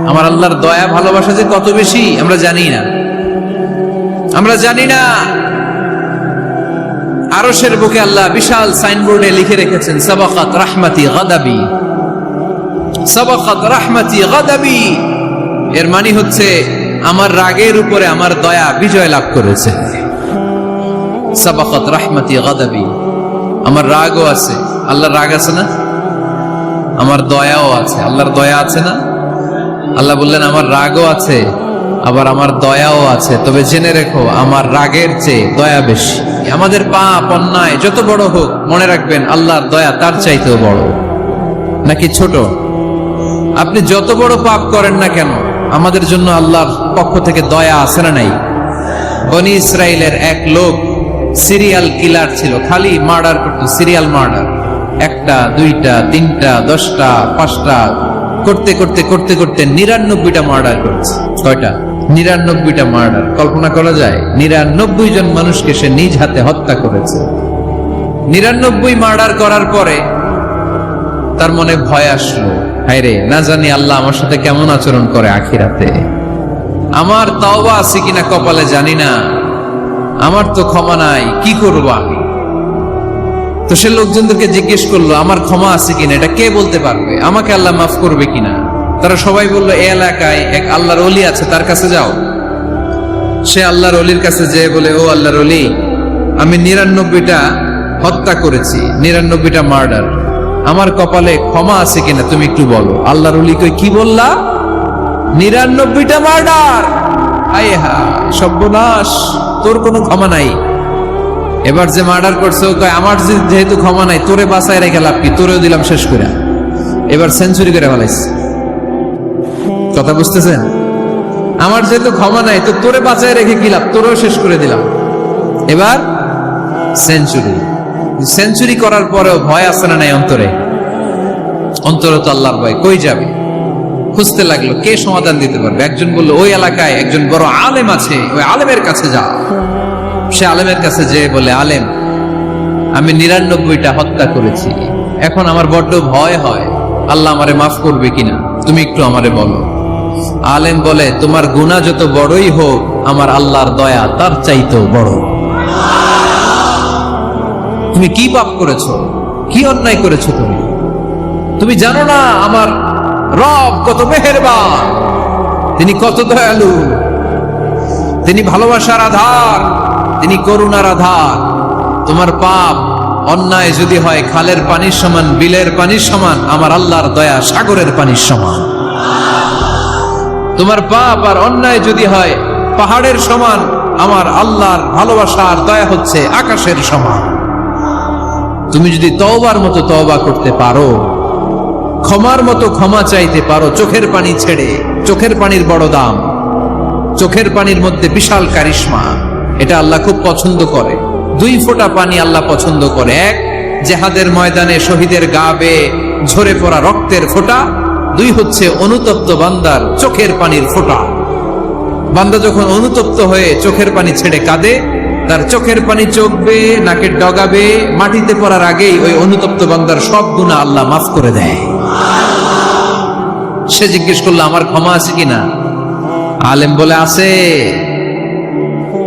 আমার আল্লাহর দয়া ভালোবাসা যে কত বেশি আমরা জানি না, আমরা জানি না। আরশের বুকে আল্লাহ বিশাল সাইনবোর্ডে লিখে রেখেছেন সাবাকাত রাহমাতি গাদাবি, সাবাকাত রাহমাতি গাদাবি। এর মানে হচ্ছে আমার রাগের উপরে আমার দয়া বিজয় লাভ করেছে। সাবাকাত রাহমাতি গাদাবি, আমার রাগও আছে, আল্লাহর রাগ আছে না, আমার দয়াও আছে, আল্লাহর দয়া আছে না। আল্লাহ বললেন আমার রাগও আছে আবার আমার দয়াও আছে, তবে জেনে রেখো আমার রাগের চেয়ে দয়া বেশি। আমাদের পাপ অন্যায় যত বড় হোক মনে রাখবেন আল্লাহর দয়া তার চাইতেও বড়। নাকি ছোট? আপনি যত বড় পাপ করেন না কেন আমাদের জন্য আল্লাহর পক্ষ থেকে দয়া আছে না নাই? বনি ইসরাইলের এক লোক সিরিয়াল কিলার ছিল, খালি মার্ডার করতো, সিরিয়াল মার্ডার, একটা দুইটা তিনটা 10টা 5টা করতে করতে করতে করতে 99টা মার্ডার করেছে। কয়টা? 99টা মার্ডার। কল্পনা করা যায়? 99 জন মানুষকে সে নিজ হাতে হত্যা করেছে। 99 মার্ডার করার পরে তার মনে ভয় আসলো, হায়রে না জানি আল্লাহ আমার সাথে কেমন আচরণ করে আখিরাতে, আমার তওবা আছে কিনা কপালে জানি না, আমার তো ক্ষমা নাই, কি করব আমি? তো সে লোকজনদেরকে জিজ্ঞেস করলো আমার ক্ষমা আছে কিনা, এটা কে বলতে পারবে, আমাকে আল্লাহ মাফ করবে কিনা? তারা সবাই বললো এই এলাকায় এক আল্লাহর ওলি আছে, তার কাছে যাও। সে আল্লাহর ওলির কাছে যেয়ে বলে, ও আল্লাহর ওলি, আমি 99টা হত্যা করেছি, 99টা মার্ডার, আমার কপালে ক্ষমা আছে কিনা তুমি একটু বলো। আল্লাহর ওলি কই, কি বললা? 99টা মার্ডার? আয় হায় সর্বনাশ, তোর কোনো ক্ষমা নাই। এবার যে মার্ডার করছে ও কয় আমার যেহেতু ক্ষমা নাই, তোরে বাঁচায় রেখে লাভ কি, তোরেও দিলাম শেষ করে। এবার সেঞ্চুরি করে ফেলাইছে। কথা বুঝতেছেন? আমার যেহেতু ক্ষমা নাই তো তোরে বাঁচায় রেখে কি লাভ, তোরেও শেষ করে দিলাম। এবার সেঞ্চুরি। সেঞ্চুরি করার পরেও ভয় আছে না নাই অন্তরে? অন্তরে তো আল্লাহর ভয়, কই যাবে? খুঁজতে লাগলো কে সমাধান দিতে পারবে। একজন বললো ওই এলাকায় একজন বড় আলেম আছে, ওই আলেমের কাছে যা। সে আলেমের কাছে যেয়ে বলে, আলেম আমি 99টা হত্যা করেছি, এখন আমার বড্ড ভয় হয়, আল্লাহ আমারে মাফ করবে কিনা, তুমি একটু আমারে বলো। আলেম বলে, তোমার গুনাহ যত বড়ই হোক আমার আল্লাহর দয়া তার চাইতেও বড়। তুমি কি পাপ করেছো, কি অন্যায় করেছো তুমি? তুমি জানো না আমার রব কত মেহেরবান, তিনি কত দয়ালু, তিনি ভালোবাসার আধার, তিনি করুণার আধার। তোমার পাপ অন্যায় যদি হয় খালের পানির সমান, বিলের পানির সমান, আমার আল্লাহর দয়া সাগরের পানির সমান। তোমার পাপ আর অন্যায় যদি হয় পাহাড়ের সমান, আমার আল্লাহর ভালোবাসার দয়া হচ্ছে আকাশের সমান। তুমি যদি তওবার মতো তওবা করতে পারো, ক্ষমার মতো ক্ষমা চাইতে পারো, চোখের পানি ছেড়ে, চোখের পানির বড় দাম, চোখের পানির মধ্যে বিশাল কারিশমা, এটা আল্লাহ খুব পছন্দ করে। 2 ফোঁটা পানি আল্লাহ পছন্দ করে। এক, জিহাদের ময়দানে শহীদের গা বেয়ে ঝরে পড়া রক্তের ফোঁটা। 2 হচ্ছে অনুতপ্ত বান্দার চোখের পানির ফোঁটা। বান্দা যখন অনুতপ্ত হয়ে চোখের পানি ছেড়ে কাঁদে, তার চোখের পানি চোখ বেয়ে নাকের ডগা বেয়ে মাটিতে পড়ার আগেই ওই অনুতপ্ত বান্দার সব গুনাহ আল্লাহ মাফ করে দেয়। সে জিজ্ঞেস করলো আমার ক্ষমা আছে কিনা? আলেম বলে আছে,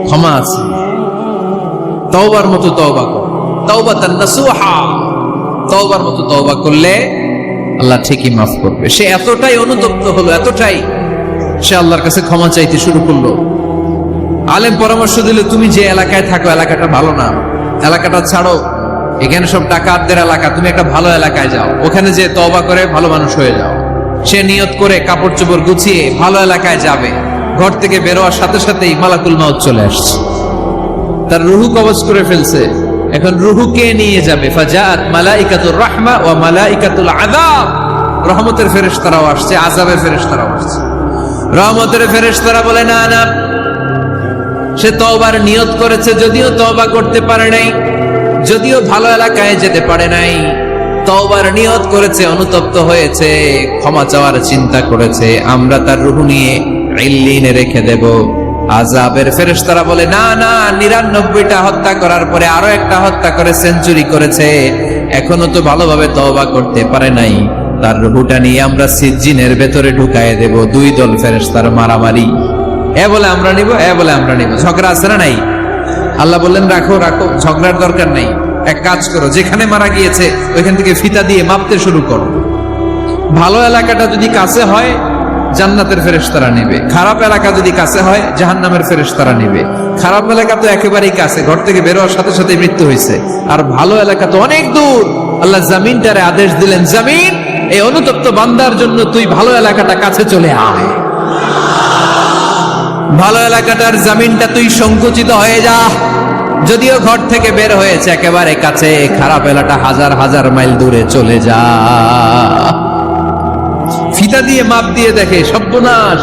ক্ষমা আছে। তওবার মতো তওবা কর, তাওবাতান নাসুহা, তওবার মতো তওবা করলে আল্লাহ ঠিকই মাফ করবে। সে এতটাই অনুতপ্ত হলো, এতটাই, সে আল্লাহর কাছে ক্ষমা চাইতে শুরু করলো। আলেম পরামর্শ দিল, তুমি যে এলাকায় থাকো এলাকাটা ভালো না, এলাকাটা ছাড়ো, এখানে সব ডাকাতদের এলাকা, তুমি একটা ভালো এলাকায় যাও, ওখানে যে তওবা করে ভালো মানুষ হয়ে যাও। সে নিয়ত করে কাপড় চোপড় গুছিয়ে ভালো এলাকায় যাবে। ঘর থেকে বেরোয়ার সাথে সাথেই মালাকুল মাউত চলে আসছে, তার রুহু কবজ করে ফেলছে। এখন রুহু কে নিয়ে যাবে? ফাজাআত মালাইকাতুর রাহমা ওয়া মালাইকাতুল আযাব। রহমতের ফেরেশতারাও আসছে, আযাবের ফেরেশতারাও আসছে। রহমতের ফেরেশতারা বলে না না, সে তওবার নিয়ত করেছে, যদিও তওবা করতে পারে নাই, যদিও ভালো এলাকায় যেতে পারে নাই, তওবার নিয়ত করেছে, অনুতপ্ত হয়েছে, ক্ষমা চাওয়ার চিন্তা করেছে, আমরা তার রূহ নিয়ে ইল্লিনে রেখে দেব। আযাবের ফেরেশতারা বলে না না, 99টা হত্যা করার পরে আরো একটা হত্যা করে সেঞ্চুরি করেছে, এখনো তো ভালোভাবে তওবা করতে পারে নাই, তার রুহুটা নিয়ে আমরা সিজ্জিনের ভেতরে ঢুকায় দেব। দুই দল ফেরেশতার মারামারি, এ বলে আমরা নিব, এ বলে আমরা নিব। ঝগড়া আছে না নাই? আল্লাহ বললেন রাখো রাখো, ঝগড়ার দরকার নাই। এক কাজ করো, যেখানে মারা গিয়েছে ওইখান থেকে ফিতা দিয়ে মাপতে শুরু করো। ভালো এলাকাটা যদি কাছে হয় জান্নাতের ফেরেশতারা নেবে, খারাপ এলাকা যদি কাছে হয় জাহান্নামের ফেরেশতারা নেবে। খারাপ এলাকা তো একেবারেই কাছে, ঘর থেকে বের হওয়ার সাথে সাথে মৃত্যু হয়েছে। আর ভালো এলাকা তো অনেক দূর। আল্লাহ জমিনটারে আদেশ দিলেন, জমিন এই অনুতপ্ত বান্দার জন্য তুই ভালো এলাকাটা কাছে চলে আয়। ভালো এলাকাটার জমিনটা তুই সংকুচিত হয়ে যা। যদিও ঘর থেকে বের হয়েছে একেবারে কাছে, খারাপ এলাকা হাজার হাজার মাইল দূরে চলে যা। ফিতা দিয়ে মাপ দিয়ে দেখে সর্বনাশ,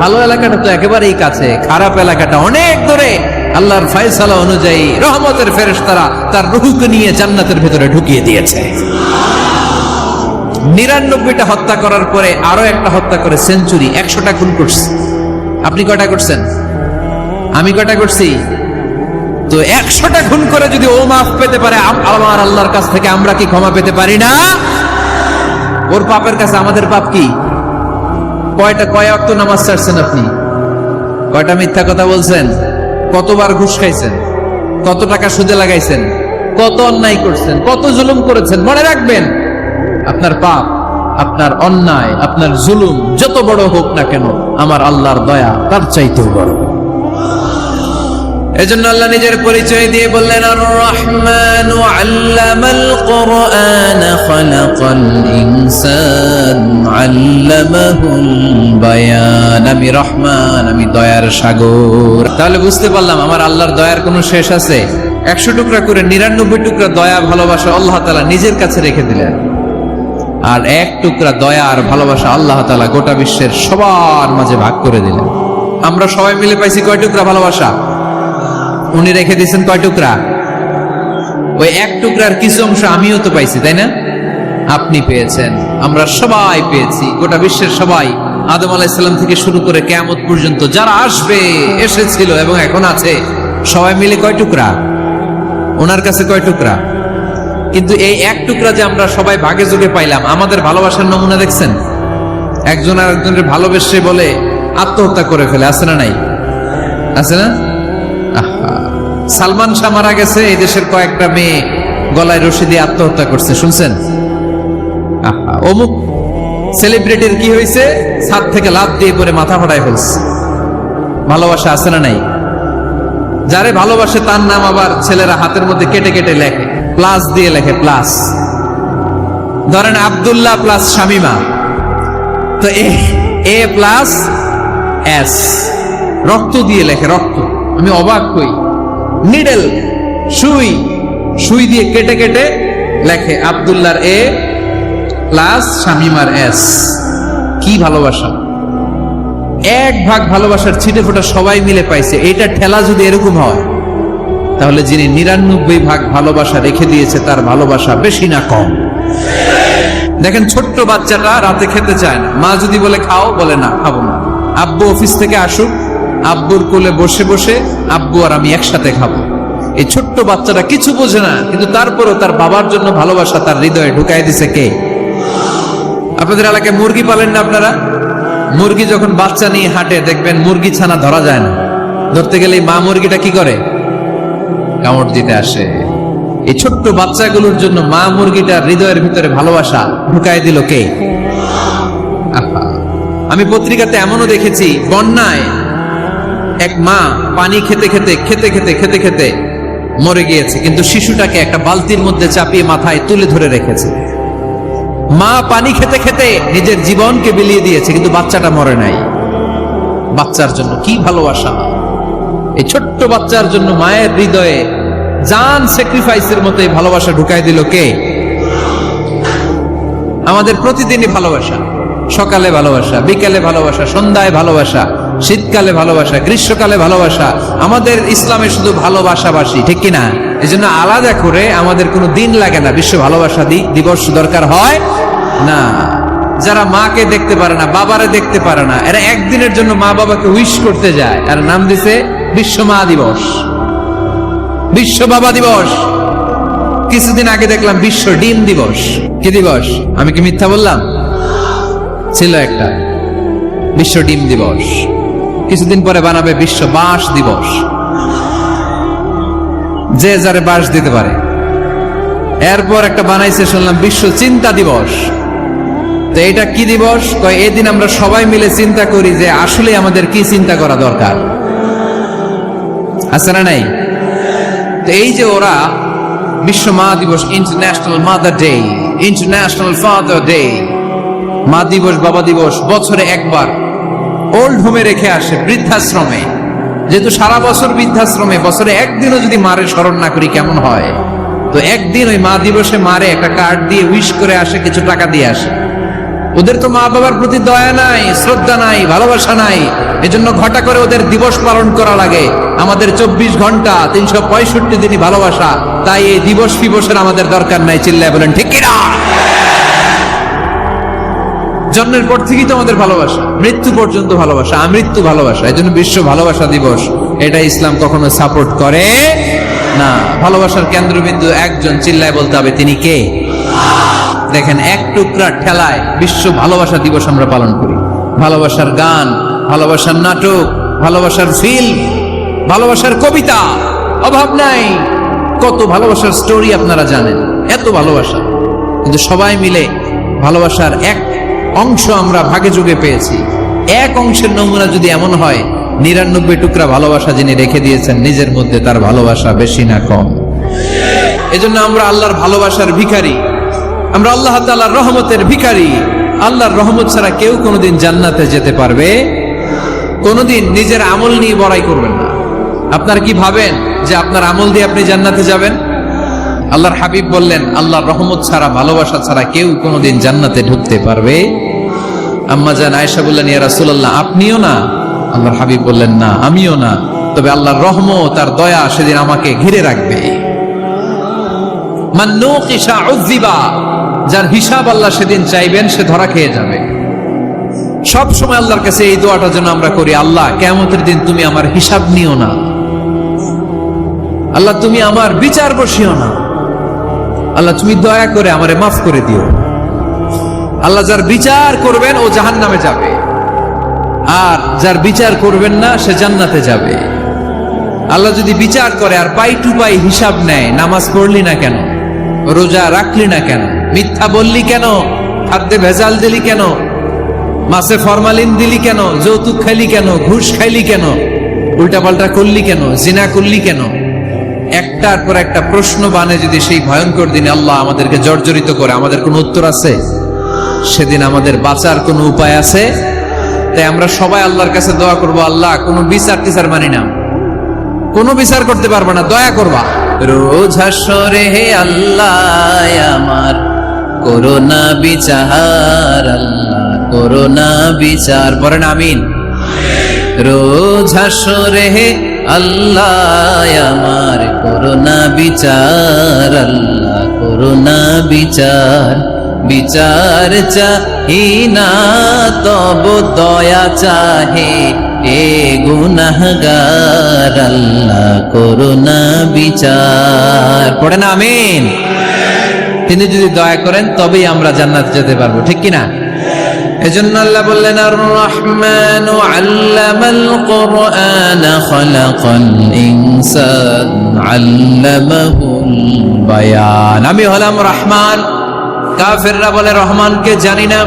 ভালো এলাকাটা তো একেবারেই কাছে, খারাপ এলাকাটা অনেক দূরে। আল্লাহর ফয়সালা অনুযায়ী রহমতের ফেরেশতারা তার রূহকে নিয়ে জান্নাতের ভেতরে ঢুকিয়ে দিয়েছে। 99টা হত্যা করার পরে আরো একটা হত্যা করে সেঞ্চুরি, 100টা খুন করছে। আপনি কয়টা করছেন? আমি কয়টা করছি? তো 100টা খুন করে যদি ও মাফ পেতে পারে আমার আল্লাহর কাছ থেকে, আমরা কি ক্ষমা পেতে পারি না? ওর পাপের কাছে আমাদের পাপ কি? কয় ওয়াক্ত নামাজ ছাড়ছেন আপনি? কয়টা মিথ্যা কথা বলছেন? কতবার ঘুষ খাইছেন? কত টাকা সুদে লাগাইছেন? কত অন্যায় করছেন? কত জুলুম করেছেন? মনে রাখবেন, আপনার পাপ, আপনার অন্যায়, আপনার জুলুম যত বড় হোক না কেন, আমার আল্লাহর দয়া তার চাইতেও বড়। এজন্য আল্লাহ নিজের পরিচয় দিয়ে বললেন, আর রহমানু আল্লামাল কুরআন খালাকাল ইনসান আল্লামাহুল বায়ান। আমি রহমান, আমি দয়ার সাগর। তাহলে বুঝতে পারলাম আমার আল্লাহর দয়ার কোনো শেষ আছে? 100 টুকরা করে 99 টুকরা দয়া ভালোবাসা আল্লাহ তাআলা নিজের কাছে রেখে দিলেন, আর 1 টুকরা দয়া আর ভালোবাসা আল্লাহ তাআলা গোটা বিশ্বের সবার মাঝে ভাগ করে দিলেন। আমরা সবাই মিলে পাইছি কয় টুকরা ভালোবাসা? উনি রেখে দিয়েছেন কয় টুকরা? ওই 1 টুকরার কিছু অংশ আমিও তো পাইছি, তাই না? আপনি পেয়েছেন, আমরা সবাই পেয়েছি, গোটা বিশ্বের সবাই, আদম আলাইহিস সালাম থেকে শুরু করে কিয়ামত পর্যন্ত যারা আসবে, এসেছিল এবং এখন আছে, সবাই মিলে কয় টুকরা? ওনার কাছে কয় টুকরা? কিন্তু এই 1 টুকরা যে আমরা সবাই ভাগে যোগে পাইলাম, আমাদের ভালোবাসার নমুনা দেখছেন? একজন আর একজনের ভালোবেসে বলে আত্মহত্যা করে ফেলে, আছে না নাই? আছে না? সালমান শাহ মারা গেছে, এই দেশের কয়েকটা মেয়ে গলায় রশি দিয়ে আত্মহত্যা করছে, শুনছেন? অমুক সেলিব্রিটির কি হয়েছে, ছাদ থেকে লাফ দিয়ে পরে মাথা ফাটায় ফেলছে। ভালোবাসা আছে না নাই? যারে ভালোবাসে তার নাম আবার ছেলেরা হাতের মধ্যে কেটে কেটে লেখে, প্লাস দিয়ে লেখে, প্লাস। ধরেন আব্দুল্লাহ প্লাস শামিমা, তো এ প্লাস এস, রক্ত দিয়ে লেখে, রক্ত। আমি অবাক হই, নিডেল, সুই দিয়ে কেটে কেটে লেখে আব্দুল্লাহর এ প্লাস শামিমার এস। কি ভালোবাসা! 1 ভাগ ভালোবাসার ছিটে ফোটা সবাই মিলে পাইছে। এটা ঠেলা যদি এরকম হয়, তাহলে যিনি 99 ভাগ ভালোবাসা রেখে দিয়েছে তার ভালোবাসা বেশি না কম? দেখেন, ছোট্ট বাচ্চাটা রাতে খেতে চায় না, মা যদি বলে খাও, বলে না, খাবো না। আব্বু অফিস থেকে আসুক, আব্বুর কোলে বসে বসে আব্বু আর আমি একসাথে খাবো। এই ছোট্ট বাচ্চাটা কিছু বোঝে না, কিন্তু তারপরও তার বাবার জন্য ভালোবাসা তার হৃদয়ে ঢুকাই দিছে কে? আপনাদের এলাকায় মুরগি পালেন না আপনারা? মুরগি যখন বাচ্চা নিয়ে হাঁটে, দেখবেন মুরগি ছানা ধরা যায় না, ধরতে গেলে মা মুরগিটা কি করে? কামড় দিতে আসে। এই ছোট্ট বাচ্চাগুলোর জন্য মা মুরগিটার হৃদয়ের ভিতরে ভালোবাসা ঢুকাই দিল কে? আমি পত্রিকাতে এমনও দেখেছি, বন্যায় এক মা পানি খেতে খেতে মরে গিয়েছে, কিন্তু শিশুটাকে একটা বালতির মধ্যে চাপিয়ে মাথায় তুলে ধরে রেখেছে। মা পানি খেতে খেতে নিজের জীবনকে বিলিয়ে দিয়েছে, কিন্তু বাচ্চাটা মরে নাই। বাচ্চার জন্য কি ভালোবাসা! এই ছোট্ট বাচ্চার জন্য মায়ের হৃদয়ে জান স্যাক্রিফাইসের মতো এই ভালোবাসা ঢুকাই দিল কে? আমাদের প্রতিদিনই ভালোবাসা, সকালে ভালোবাসা, বিকালে ভালোবাসা, সন্ধ্যায় ভালোবাসা, শীতকালে ভালোবাসা, গ্রীষ্মকালে ভালোবাসা। আমাদের ইসলামে শুধু ভালোবাসাবাসী, ঠিক কিনা? এই জন্য আলাদা করে আমাদের কোনো দিন লাগে না, বিশ্ব ভালোবাসা দিবস দরকার হয় না। যারা মাকে দেখতে পারে না, বাবারে দেখতে পারে না, এরা একদিনের জন্য মা বাবাকে উইশ করতে যায়, আর নাম দিছে বিশ্ব মা দিবস, বিশ্ব বাবা দিবস। কিছুদিন আগে দেখলাম বিশ্ব ডিম দিবস। কি দিবস? আমি কি মিথ্যা বললাম? ছিল একটা বিশ্ব ডিম দিবস, কিছুদিন পরে বানাবে বিশ্ব বাঁশ দিবস, যে যারে বাঁশ দিতে পারে। এরপর একটা বানাইছে শুনলাম বিশ্ব চিন্তা দিবস। তো এটা কি দিবস? এই দিন আমরা সবাই মিলে চিন্তা করি যে আসলে আমাদের কি চিন্তা করা দরকার, আছে না নাই? তো এই যে ওরা বিশ্ব মা দিবস, international mother day, international father day, মা দিবস বাবা দিবস বছরে একবার ওল্ড হোমে রেখে আসে, বৃদ্ধাশ্রমে। যেহেতু সারা বছর বৃদ্ধাশ্রমে, বছরে একদিনও যদি মারে স্মরণ না করি কেমন হয়? তো একদিন ওই মা দিবসে মারে একটা কার্ড দিয়ে উইশ করে আসে, কিছু টাকা দিয়ে আসে। ওদের তো মা বাবার প্রতি দয়া নাই, শ্রদ্ধা নাই, ভালোবাসা নাই, এজন্য ঘটা করে ওদের দিবস পালন করা লাগে। আমাদের 24 ঘন্টা 365 দিনই ভালোবাসা, তাই এই দিবস ফিবসের আমাদের দরকার নাই। চিল্লায় বলেন ঠিক কিনা? জন্মের পর থেকেই তো আমাদের ভালোবাসা, মৃত্যু পর্যন্ত ভালোবাসা, আমৃত্যু ভালোবাসা। এই জন্য বিশ্ব ভালোবাসা দিবস, এটা ইসলাম কখনো সাপোর্ট করে না। ভালোবাসার কেন্দ্রবিন্দু একজন, চিল্লায় বলতে হবে তিনি কে? দেখেন, এক টুকরা ঠেলায় বিশ্ব ভালোবাসা দিবস আমরা পালন করি। ভালোবাসার গান, ভালোবাসার নাটক, ভালোবাসার ফিল্ম, ভালোবাসার কবিতা, অভাব নাই। কত ভালোবাসার স্টোরি আপনারা জানেন, এত ভালোবাসা। কিন্তু সবাই মিলে ভালোবাসার এক অংশ আমরা ভাগে যোগে পেয়েছি। এক অংশের নমুনা যদি এমন হয়, 99 টুকরা ভালোবাসা যিনি রেখে দিয়েছেন নিজের মধ্যে, তার ভালোবাসা বেশি না কম? এজন্য আমরা আল্লাহর ভালোবাসার ভিখারি, আমরা আল্লাহ তাআলার রহমতের ভিখারি। আল্লাহর রহমত ছাড়া কেউ কোনোদিন জান্নাতে যেতে পারবে? কোনোদিন নিজের আমল নিয়ে বড়াই করবেন না। আপনার কি ভাবেন যে আপনার আমল দিয়ে আপনি জান্নাতে যাবেন? আল্লাহর হাবিব বললেন, আল্লাহর রহমত ছাড়া, ভালোবাসা ছাড়া কেউ কোনোদিন জান্নাতে ঢুকতে পারবে? আম্মা জান আয়েশা বললেন, ইয়া রাসূলুল্লাহ, আপনিও না? আল্লাহর হাবিব বললেন, না, আমিও না, তবে আল্লাহর রহমত আর দয়া সেদিন আমাকে ঘিরে রাখবে। মান নুকিশা উযিবা, যার হিসাব আল্লাহ সেদিন চাইবেন সে ধরা খেয়ে যাবে। সব সময় আল্লাহর কাছে এই দোয়াটা যেন আমরা করি, আল্লাহ কিয়ামতের দিন তুমি আমার হিসাব নিও না, আল্লাহ তুমি আমার বিচার বসিও না, আল্লাহ তুমি দয়া করে আমারে মাফ করে দিও। আল্লাহ যার বিচার করবেন ও জাহান্নামে যাবে, আর যার বিচার করবেন না সে জান্নাতে যাবে। আল্লাহ যদি বিচার করে আর পাই টু পাই হিসাব নেয়, নামাজ পড়লি না কেন, রোজা রাখলি না কেন, মিথ্যা বললি কেন, খাদ্যে ভেজাল দিলি কেন, মাছে ফরমালিন দিলি কেন, যৌতুক খাইলি কেন, ঘুষ খাইলি কেন, উল্টাপাল্টা করলি কেন, জিনা করলি কেন, একটার পর একটা প্রশ্ন বানে যদি সেই ভয়ঙ্কর দিনে আল্লাহ আমাদেরকে জর্জরিত করে, আমাদের কোনো উত্তর আছে? সেদিন আমাদের বাঁচার কোনো উপায় আছে? তাই আমরা সবাই আল্লাহর কাছে দোয়া করবো, আল্লাহ কোনো বিচার টিচার মানি না, কোনো বিচার করতে পারবা না, দয়া করবা। রোজ হাসরে হে আল্লাহ আমার করোনা বিচার, আল্লাহ করোনা বিচার, পড়েন আমিন। রোজ হাসরে হে আল্লাহ আমার করোনা বিচার, আল্লাহ করোনা বিচার, বিচার চাহি না তব দয়া চাহে এ গুনাহগার, আল্লাহ করোনা বিচার, পড়েন আমিন। তিনি যদি দয়া করেন তবেই আমরা জান্নাত যেতে পারবো, ঠিক কিনা? এজন্য আল্লাহ বললেন, আর রহমানু আল্লামাল কুরআন খালাকাল ইনসান আল্লামাহুল বায়ান। আমি হলাম রহমান। কাফেররা বলে রহমানকে জানি না,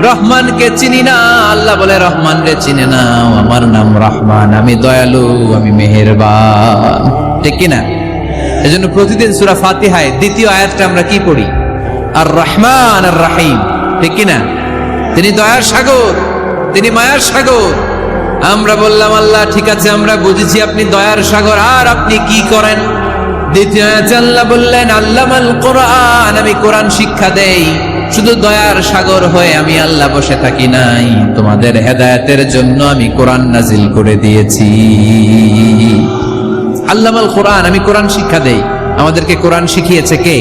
রহমানকে চিনি না। আল্লাহ বলে রহমান রে চিনে না, আমার নাম রহমান, আমি দয়ালু, আমি মেহেরবান, ঠিক কিনা? এজন্য প্রতিদিন সূরা ফাতিহায় দ্বিতীয় আয়াতটা আমরা কি পড়ি? আর রহমান আর রাহিম, ঠিক কিনা? তিনি দয়ার সাগর, তিনি মায়ার সাগর। আমরা বললাম, আল্লাহ ঠিক আছে, আমরা বুঝেছি আপনি দয়ার সাগর, আর আপনি কি করেন? দ্বিতীয় আয়াতে আল্লাহ বললেন, আল্লামাল কোরআন, আমি কোরআন শিক্ষা দেই। শুধু দয়ার সাগর হয়ে আমি আল্লাহ বসে থাকি নাই, তোমাদের হেদায়েতের জন্য আমি কোরআন নাজিল করে দিয়েছি। আল্লামাল কোরআন, আমি কোরআন শিক্ষা দেই। আমাদেরকে কোরআন শিখিয়েছে কে?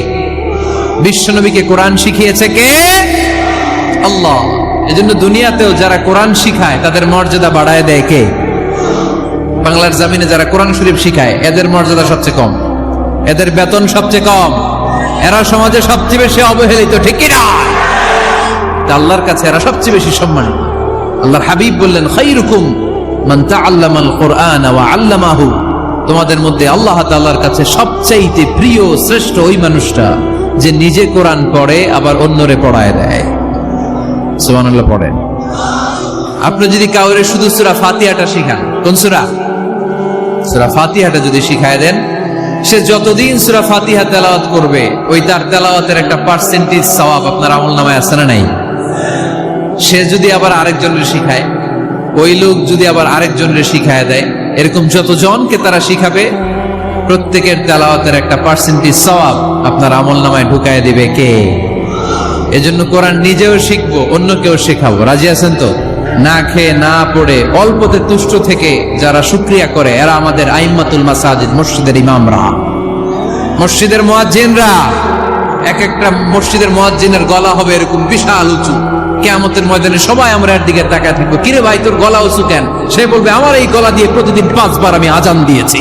বিশ্বনবীকে কোরআন শিখিয়েছে কে? আল্লাহ। এজন্য দুনিয়াতেও যারা কোরআন শিখায় তাদের মর্যাদা বাড়ায় দেয় কে? বাংলার জমিনে যারা কোরআন শরীফ শিখায় এদের মর্যাদা সবচেয়ে কম, এদের বেতন সবচেয়ে কম, এরা সমাজে সবচেয়ে বেশি অবহেলিত, ঠিক কিনা? আল্লাহর কাছে এরা সবচেয়ে বেশি সম্মানিত। আল্লাহর হাবিব বললেন, খায়রুকুম মান তাআল্লামাল কুরআন ওয়া আল্লামাহু, তোমাদের মধ্যে আল্লাহ তাআলার কাছে সবচেয়ে প্রিয় শ্রেষ্ঠ ওই মানুষটা যে নিজে কোরআন পড়ে আবার অন্যরে পড়ায় দেয়। সুবহানাল্লাহ পড়েন। আপনি যদি কাউরে শুধু সূরা ফাতিহাটা শিখান, কোন সূরা? সূরা ফাতিহাটা যদি শিখায় দেন, সে যতদিন সূরা ফাতিহা তেলাওয়াত করবে ওই তার তেলাওয়াতের একটা পার্সেন্টেজ সওয়াব আপনার আমলনামায় আছে না নাই? সে যদি আবার আরেকজনের শিখায়, ওই লোক যদি আবার আরেকজনের শিখায় দেয়, এরকম যতজনকে তারা শিখাবে প্রত্যেকের তেলাওয়াতের একটা পার্সেন্টেজ সওয়াব আপনার আমলনামায় ঢুকায় দিবে কে? এজন্য কোরআন নিজেও শিখবো, অন্যকেও শেখাবো। রাজি আছেন তো? না খেয়ে না পড়ে অল্পতে তুষ্ট থেকে যারা শুকরিয়া করে এরা আমাদের আইম্মাতুল মাসাজিদ, মসজিদের ইমামরা, মসজিদের মুয়াজ্জিনরা। এক একটা মসজিদের মুয়াজ্জিনের গলা হবে এরকম বিশাল উঁচু। কিয়ামতের ময়দানে সবাই আমরা এর দিকে তাকায় থাকবো, কিরে ভাই তোর গলা উঁচু কেন? সে বলবে, আমার এই গলা দিয়ে প্রতিদিন 5 বার আমি আজান দিয়েছি।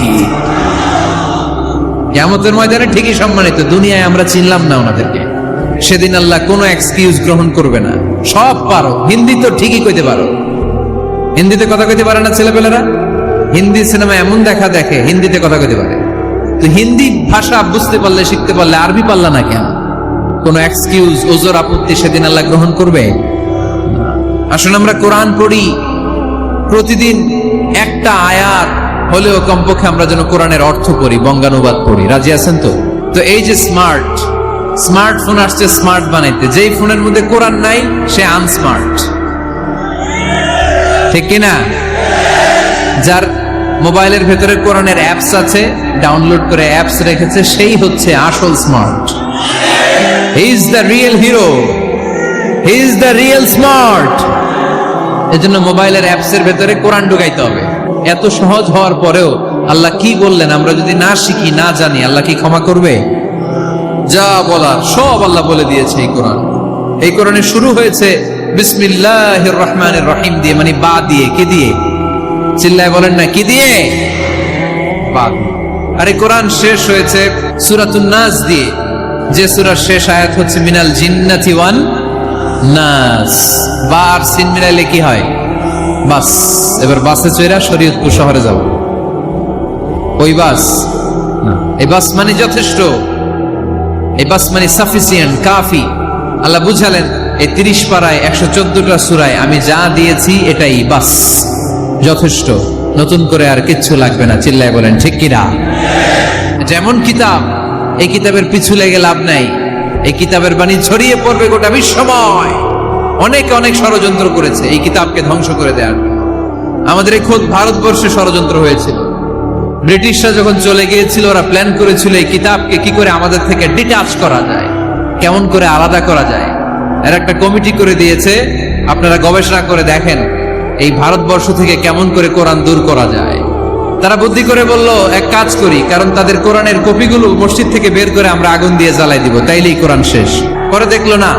কিয়ামতের ময়দানে ঠিকই সম্মানিত, দুনিয়ায় আমরা চিনলাম না ওনাদেরকে। সেদিন আল্লাহ কোনো এক্সকিউজ গ্রহণ করবে না। সব পারো, হিন্দি তো ঠিকই কইতে পারো। হিন্দিতে কথা কইতে পারে না ছেলেপেলেরা? হিন্দি সিনেমা এমন দেখা দেখে হিন্দিতে কথা কইতে পারে। তো হিন্দি ভাষা বুঝতে পারলে, শিখতে পারলে আরবি পারলা না কেন? কোনো এক্সকিউজ, ওজর, আপত্তি সেদিন আল্লাহ গ্রহণ করবে? আসুন আমরা কোরআন পড়ি, প্রতিদিন একটা আয়াত হলেও কমপক্ষে আমরা যেন কোরআনের অর্থ পড়ি, বঙ্গানুবাদ পড়ি। রাজি আছেন তো? তো এই যে স্মার্টফোন আসছে স্মার্ট বানাইতে, যেই ফোনের মধ্যে কোরআন নাই সে আনস্মার্ট, ঠিক কিনা? যার মোবাইলের ভেতরে কোরআনের অ্যাপস আছে, ডাউনলোড করে অ্যাপস রেখেছে, সেই হচ্ছে আসল smart. He is the real hero, he is the real smart. এজন্য মোবাইলের অ্যাপসের ভেতরে কোরআন ঢুকাইতে হবে। এত সহজ হওয়ার পরেও আল্লাহ কি বললেন আমরা যদি না শিখি, না জানি, আল্লাহ কি ক্ষমা করবে? যা বলার সব আল্লাহ বলে দিয়েছে এই কোরআন। এই কোরআনে শুরু হয়েছে বিসমিল্লাহির রহমানির রহিম দিয়ে, মানে বা দিয়ে। কি দিয়ে? চিল্লায় বলেন না, কি দিয়ে? বা। আর এই কোরআন শেষ হয়েছে সূরাতুন নাস দিয়ে, যে সূরার শেষ আয়াত হচ্ছে মিনাল জিন্নাতি ওয়ান নাস। বার সিন মিলাইলে কি হয়? বাস। এবার বাসে চড়া শরীয়তপুর শহরে যাব। ওই বাস না, এই বাস মানে যথেষ্ট, এই বাস মানে সাফিসিয়েন্ট, কাফি। আল্লাহ বুঝালেন এই 30 পারায় 114টা সূরায় আমি যা দিয়েছি এটাই বাস, যথেষ্ট, নতুন করে আর কিচ্ছু লাগবে না। চিল্লায় বলেন ঠিক কিনা? যেমন কিতাব, এই কিতাবের পিছু লেগে লাভ নাই। এই কিতাবের বাণী ছড়িয়ে পড়বে গোটা বিশ্বময়। অনেকে অনেক ষড়যন্ত্র করেছে এই কিতাবকে ধ্বংস করে দেওয়ার। আমাদের এই খোদ ভারতবর্ষে ষড়যন্ত্র হয়েছিল। ব্রিটিশরা যখন চলে গিয়েছিল, ওরা প্ল্যান করেছিল এই কিতাবকে কি করে আমাদের থেকে ডিটাচ করা যায়, কেমন করে আলাদা করা যায়। এর একটা কমিটি করে দিয়েছে, আপনারা গবেষণা করে দেখেন এই ভারতবর্ষ থেকে কেমন করে কোরআন দূর করা যায়। তারা বুদ্ধি করে বলল, এক কাজ করি, কারণ তাদের কোরআনের কপিগুলো মসজিদ থেকে বের করে আমরা আগুন দিয়ে জ্বালাই দিব, তাইলেই কোরআন শেষ। পরে দেখলো না,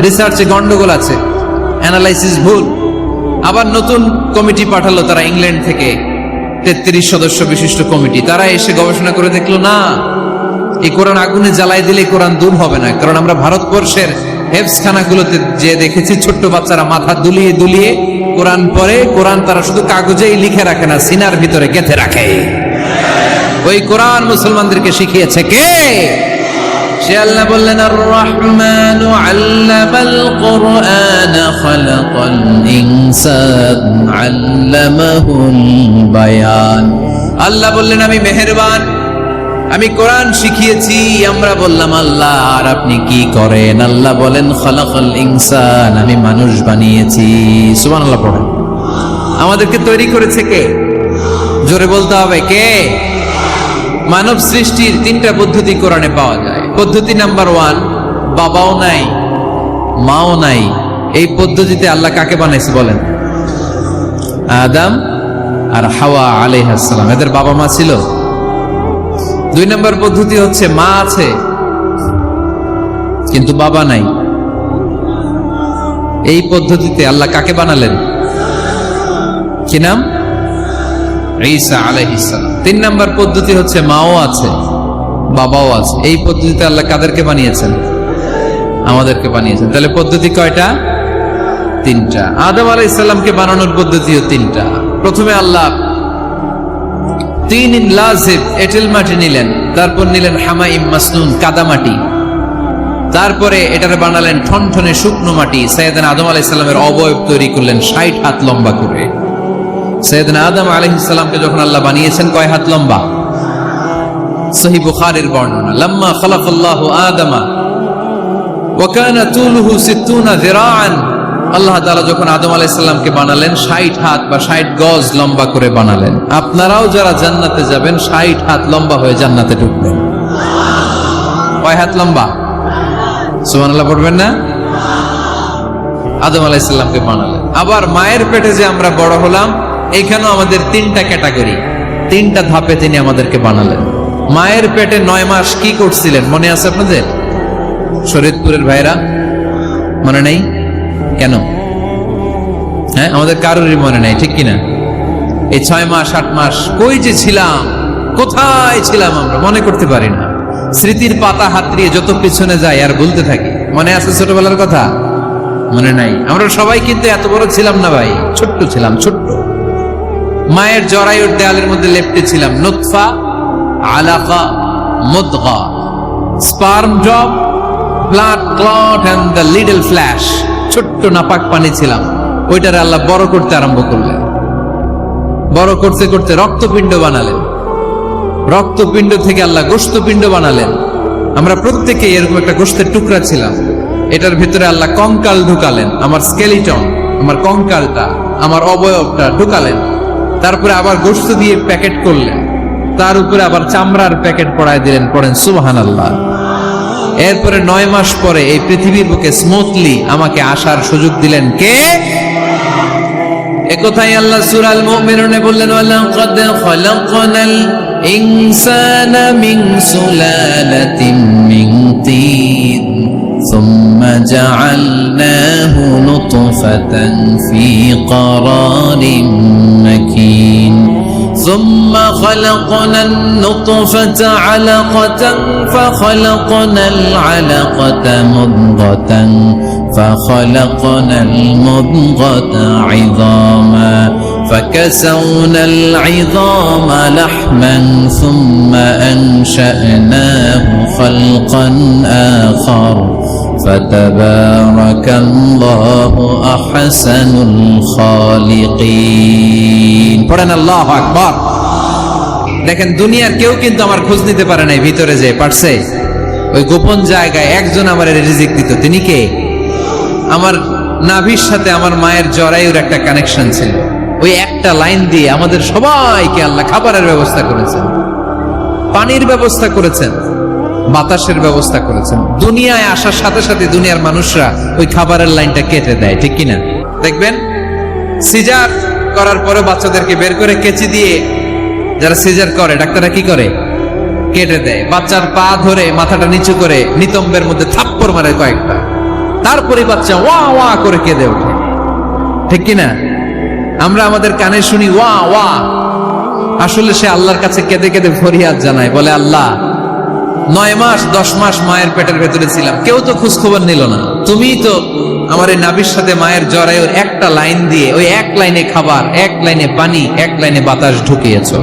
রিসার্চে গন্ডগোল আছে, অ্যানালাইসিস ভুল। আবার নতুন কমিটি পাঠালো তারা ইংল্যান্ড থেকে, 33 সদস্য বিশিষ্ট কমিটি। তারা এসে গবেষণা করে দেখলো না, এই কোরআন আগুনে জ্বালাই দিলে কোরআন দূর হবে না। কারণ আমরা ভারতবর্ষের হেফজখানাগুলোতে যে দেখেছি, ছোট্ট বাচ্চারা মাথা দুলিয়ে দুলিয়ে কোরআন পড়ে। কোরআন তারা শুধু কাগজেই লিখে রাখে না, সিনার ভিতরে গেঁথে রাখে। ওই কোরআন মুসলমানদেরকে শিখিয়েছে কে? সে আল্লাহ বললেন, আর রহমানু আল্লামাল কুরআন খালাকাল ইনসান আল্লামাহুল বায়ান। আল্লাহ বললেন আমি মেহেরবান, আমি কোরআন শিখিয়েছি। আমরা বললাম আল্লাহ আর আপনি কি করেন? আল্লাহ বলেন খালাকাল ইনসান, আমি মানুষ বানিয়েছি। সুবহানাল্লাহ পড়েন। আমাদেরকে তৈরি করেছে কে? জোরে বলতে হবে কে? মানব সৃষ্টির 3টা পদ্ধতি কোরআনে পাওয়া যায়। পদ্ধতি নাম্বার 1, বাবাও নাই মাও নাই। এই পদ্ধতিতে আল্লাহ কাকে বানাইছে বলেন? আদম আর হাওয়া আলাইহিস সালাম, এদের বাবা মা ছিল। 2 নম্বর পদ্ধতি হচ্ছে মা আছে কিন্তু বাবা নাই। এই পদ্ধতিতে আল্লাহ কাকে বানালেন? কি নাম? ঈসা আলাইহিস সালাম। 3 নম্বর পদ্ধতি হচ্ছে মাও আছে বাবাও আছে। এই পদ্ধতিতে আল্লাহ কাদেরকে বানিয়েছেন? আমাদেরকে বানিয়েছেন। তাহলে পদ্ধতি কয়টা? তিনটা। আদম আলাইহিস সালামকে বানানোর পদ্ধতিও তিনটা। প্রথমে আল্লাহ তিন লাজিব এঁটেল মাটি নিলেন, তারপর নিলেন হামাইম মাসনুন কাদা মাটি, তারপরে এটারে বানালেন ঠনঠনে শুকনো মাটি। সাইয়েদনা আদম আলাইহিস সালামের অবয়ব তৈরি করলেন 60 হাত লম্বা করে। সাইয়েদনা আদম আলাইহিস সালামকে যখন আল্লাহ বানিয়েছেন কয় হাত লম্বা? সহিহ বুখারীর বর্ণনা, লাম্মা খালাকাল্লাহু আদামা ওয়া কানা তুলুহু 60 যিরাআন। আল্লাহ তাআলা যখন আদম আলাইহিস সালামকে বানালেন 60 হাত বা 60 গজ লম্বা করে বানালেন। আপনারাও যারা জান্নাতে যাবেন 60 হাত লম্বা হয়ে জান্নাতে ঢুকবেন। কয় হাত লম্বা? সুবহানাল্লাহ পড়বেন না? আদম আলাইহিস সালামকে বানালেন। আবার মায়ের পেটে যে আমরা বড় হলাম, এখানেও আমাদের তিনটা ক্যাটাগরি, তিনটা ধাপে তিনি আমাদেরকে বানালেন। মায়ের পেটে 9 মাস কি করছিলেন মনে আছে আপনাদের? শরীয়তপুরের ভাইরা মনে নেই কেন? হ্যাঁ, আমাদের কারোরই মনে নেই, ঠিক কিনা? এই 6 মাস 8 মাস কই যে ছিলাম, কোথায় ছিলাম আমরা মনে করতে পারি না। স্মৃতির পাতা হাতড়িয়ে যত পিছনে যাই আর ভুলতে থাকি। মনে আছে ছোটবেলার কথা? মনে নাই? আমরা সবাই কিন্তু এত বড় ছিলাম না ভাই, ছোট্ট ছিলাম, ছোট্ট। মায়ের জরায়ুর দেয়ালের মধ্যে লেপ্টে ছিলাম। নুতফা, আলাকা, মুদগা, sperm drop, blood clot and the little flesh. ছোট্ট নাপাক পানি ছিলাম। ওইটারে আল্লাহ বড় করতে আরম্ভ করলেন। বড় করতে করতে রক্তপিণ্ড বানালেন। রক্তপিণ্ড থেকে আল্লাহ গোশতপিণ্ড বানালেন। আমরা প্রত্যেকে এরকম একটা গোশতের টুকরা ছিলাম। এটার ভিতরে আল্লাহ কঙ্কাল ঢুকালেন, আমার স্কেলিটন, আমার কঙ্কালটা, আমার অবয়বটা ঢুকালেন। তারপরে আবার গোশত দিয়ে প্যাকেট করলেন, তার উপরে আবার চামড়ার প্যাকেট পড়ায় দিলেন। পড়েন সুবহানাল্লাহ। এরপরে 9 মাস পরে এই পৃথিবীর বুকে স্মুথলি আমাকে আসার সুযোগ দিলেন কে? একথাই আল্লাহ সূরা আল মুমিনুনে বললেন, ওয়ালাকাদ খালাকনাল ইনসানা মিন সুলালাতিন মিন তিন সুম্মা জাআলনাহু নুতফাতান ফি ক্বারারিন মাকিন ثم خلقنا النطفة علقة فخلقنا العلقة مضغة فخلقنا المضغة عظاما فكسونا العظام لحما ثم أنشأناه خلقا آخر فتبارك الله أحسن الخالقين। পড়েন আল্লাহু আকবার। দেখেন, দুনিয়ার কেউ কিন্তু আমার খোঁজ নিতে পারে নাই ভিতরে যে পারছে। ওই গোপন জায়গায় একজন আমার রিজিক দিত। তিনি কে? আমার নাভির সাথে আমার মায়ের জরায়ুর একটা কানেকশন ছিল। ওই একটা লাইন দিয়ে আমাদের সবাইকে আল্লাহ খাবারের ব্যবস্থা করেছেন, পানির ব্যবস্থা করেছেন, বাতাসের ব্যবস্থা করেছেন। দুনিয়ায় আসার সাথে সাথে দুনিয়ার মানুষরা ওই খাবারের লাইনটা কেটে দেয়, ঠিক কিনা? দেখবেন সিজার করার পরে বাচ্চাদেরকে বের করে কেচি দিয়ে যারা সিজার করে ডাক্তাররা কি করে? কেটে দেয়। বাচ্চার পা ধরে মাথাটা নিচু করে নিতম্বের মধ্যে থাপ্পড় মারে কয়েকটা, তারপরে বাচ্চা ওয়া ওয়া করে কেঁদে ওঠে, ঠিক কিনা? আমরা আমাদের কানে শুনি ওয়া ওয়া, আসলে সে আল্লাহর কাছে কেঁদে কেঁদে ফরিয়াদ জানায়, বলে আল্লাহ 9 মাস 10 মাস মায়ের পেটের ভেতরে ছিলাম, কেউ তো খোঁজ খবর নিল না। তুমিই তো আমার এই নাভির সাথে মায়ের জরায়ুর একটা লাইন দিয়ে ওই এক লাইনে খাবার, এক লাইনে পানি, এক লাইনে বাতাস ঢুকিয়েছো।